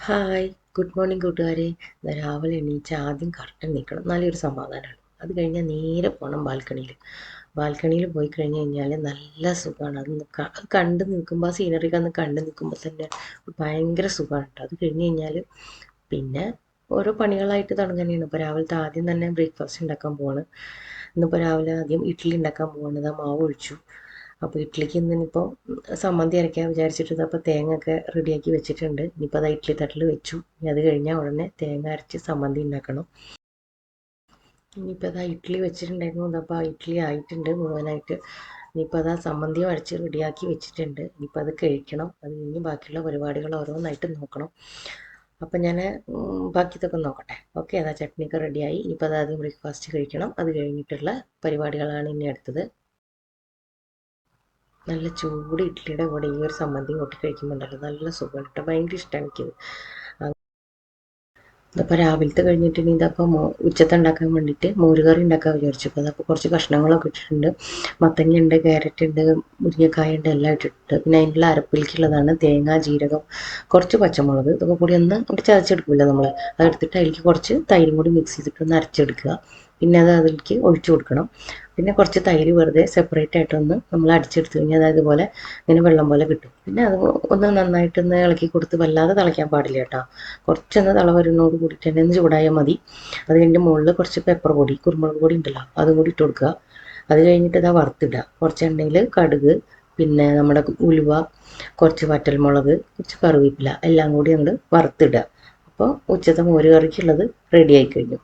Hi, good morning കൂട്ടുകാരെ. രാവിലെ എണീച്ച് ആദ്യം കർട്ടൻ നീക്കണം, നല്ലൊരു സമാധാനമാണ്. അത് കഴിഞ്ഞാൽ നേരെ പോകണം ബാൽക്കണിയിൽ. ബാൽക്കണിയിൽ പോയി കഴിഞ്ഞ് കഴിഞ്ഞാൽ നല്ല സുഖമാണ്. അത് കണ്ട് നിൽക്കുമ്പോൾ, ആ സീനറിയൊക്കെ ഒന്ന് കണ്ട് നിൽക്കുമ്പോൾ തന്നെ ഭയങ്കര സുഖമാണ് കേട്ടോ. അത് കഴിഞ്ഞ് കഴിഞ്ഞാൽ പിന്നെ ഓരോ പണികളായിട്ട് തുടങ്ങുകയാണ്. ഇപ്പോൾ രാവിലത്തെ ആദ്യം തന്നെ ബ്രേക്ക്ഫാസ്റ്റ് ഉണ്ടാക്കാൻ പോവാണ്. ഇന്നിപ്പോൾ രാവിലെ ആദ്യം ഇഡ്ഡലി ഉണ്ടാക്കാൻ പോവാണ്. മാവ് ഒഴിച്ചു. അപ്പോൾ ഇഡ്ഡലിക്ക് ഇന്നിപ്പോൾ സമ്മന്തി അരയ്ക്കാൻ വിചാരിച്ചിട്ട് അപ്പോൾ തേങ്ങ ഒക്കെ റെഡിയാക്കി വെച്ചിട്ടുണ്ട്. ഇനിയിപ്പോൾ അത് ഇഡ്ഡലി തട്ടിൽ വെച്ചു. ഇനി അത് കഴിഞ്ഞാൽ ഉടനെ തേങ്ങ അരച്ച് സമ്മന്തി ഉണ്ടാക്കണം. ഇനിയിപ്പോൾ അതാ ഇഡ്ഡലി വെച്ചിട്ടുണ്ടായിരുന്നു. അപ്പോൾ ആ ഇഡ്ഡലി ആയിട്ടുണ്ട് മുഴുവനായിട്ട്. ഇനിയിപ്പോൾ അതാ സമ്മന്തിയും അരച്ച് റെഡിയാക്കി വെച്ചിട്ടുണ്ട്. ഇനിയിപ്പോൾ അത് കഴിക്കണം. അത് കഴിഞ്ഞ് ബാക്കിയുള്ള പരിപാടികൾ ഓരോന്നായിട്ട് നോക്കണം. അപ്പം ഞാൻ ബാക്കിയതൊക്കെ നോക്കട്ടെ. ഓക്കെ, അതാ ചട്നിയൊക്കെ റെഡിയായി. ഇനിയിപ്പോൾ അത് ആദ്യം ബ്രേക്ക്ഫാസ്റ്റ് കഴിക്കണം. അത് കഴിഞ്ഞിട്ടുള്ള പരിപാടികളാണ് ഇനി അടുത്തത്. നല്ല ചൂട് ഇഡ്ഡലിയുടെ കൂടെ ഈ ഒരു സമ്മന്തി കൂട്ടി കഴിക്കുമ്പോണ്ടല്ലോ നല്ല സുഖമാണ് കേട്ടോ. ഭയങ്കര ഇഷ്ടമാണ് എനിക്കിത്. ഇതിപ്പോൾ രാവിലത്തെ കഴിഞ്ഞിട്ട് ഇനി ഇതപ്പോൾ ഉച്ചത്തെ ഉണ്ടാക്കാൻ വേണ്ടിയിട്ട് മോരുകറി ഉണ്ടാക്കാൻ വിചാരിച്ചു. അപ്പോൾ അതപ്പോൾ കുറച്ച് കഷ്ണങ്ങളൊക്കെ ഇട്ടിട്ടുണ്ട്. മത്തങ്ങ ഉണ്ട്, ക്യാരറ്റ് ഉണ്ട്, മുരിങ്ങക്കായ ഉണ്ട്, എല്ലാം ഇട്ടിട്ടുണ്ട്. പിന്നെ അതിനുള്ള അരപ്പിലേക്കുള്ളതാണ് തേങ്ങ, ജീരകം, കുറച്ച് പച്ചമുളക്, ഇതൊക്കെ കൂടി ഒന്ന് ചതച്ചെടുക്കില്ല നമ്മൾ. അതെടുത്തിട്ട് അതിലേക്ക് കുറച്ച് തൈരും കൂടി മിക്സ് ചെയ്തിട്ട് ഒന്ന് അരച്ചെടുക്കുക. പിന്നെ അത് അതിലേക്ക് ഒഴിച്ചു കൊടുക്കണം. പിന്നെ കുറച്ച് തൈര് വെറുതെ സെപ്പറേറ്റ് ആയിട്ടൊന്ന് നമ്മൾ അടിച്ചെടുത്ത് കഴിഞ്ഞാൽ അതായത് പോലെ ഇങ്ങനെ വെള്ളം പോലെ കിട്ടും. പിന്നെ അത് ഒന്ന് നന്നായിട്ടൊന്ന് ഇളക്കി കൊടുത്ത്, വല്ലാതെ തിളയ്ക്കാൻ പാടില്ല കേട്ടോ. കുറച്ചൊന്ന് തിള വരുന്നതോട് കൂടിയിട്ട് തന്നെ ഒന്ന് ചൂടായാൽ മതി. അത് കഴിഞ്ഞ് മുകളിൽ കുറച്ച് പെപ്പർ പൊടി, കുരുമുളക് പൊടി ഉണ്ടല്ലോ, അതും കൂടി ഇട്ട് കൊടുക്കുക. അത് കഴിഞ്ഞിട്ട് ഇതാ വറുത്തിടുക. കുറച്ച് എണ്ണയിൽ കടുക്, പിന്നെ നമ്മുടെ ഉലുവ, കുറച്ച് വറ്റൽമുളക്, കുറച്ച് കറിവേപ്പില എല്ലാം കൂടി അങ്ങോട്ട് വറുത്തിടുക. അപ്പോൾ ഉച്ചത്തെ മോര് കറിക്കുള്ളത് റെഡി ആയി കഴിഞ്ഞു.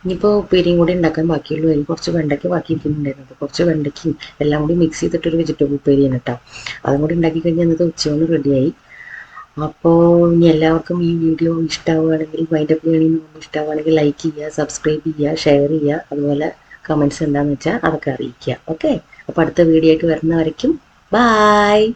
ഇനിയിപ്പോൾ ഉപ്പേരിയും കൂടി ഉണ്ടാക്കാൻ ബാക്കിയുള്ളൂ. അതിൽ കുറച്ച് വെണ്ടയ്ക്ക ബാക്കിയിരിക്കുന്നുണ്ടായിരുന്നത്, കുറച്ച് വെണ്ടയ്ക്കും എല്ലാം കൂടി മിക്സ് ചെയ്തിട്ടൊരു വെജിറ്റബിൾ ഉപ്പേരിയാണ് കേട്ടോ. അതും കൂടി ഉണ്ടാക്കി കഴിഞ്ഞാൽ ഇന്നത്തെ ഉച്ചയോട് റെഡിയായി. അപ്പോൾ ഇനി എല്ലാവർക്കും ഈ വീഡിയോ ഇഷ്ടമാവുകയാണെങ്കിൽ, വൈൻഡപ്പ് ചെയ്യണമെന്ന് ഇഷ്ടമാവുകയാണെങ്കിൽ ലൈക്ക് ചെയ്യുക, സബ്സ്ക്രൈബ് ചെയ്യുക, ഷെയർ ചെയ്യുക, അതുപോലെ കമൻറ്റ്സ് എന്താണെന്ന് വെച്ചാൽ അതൊക്കെ അറിയിക്കുക. ഓക്കെ, അപ്പോൾ അടുത്ത വീഡിയോ ആയിട്ട് വരുന്നവരേക്കും ബായ്.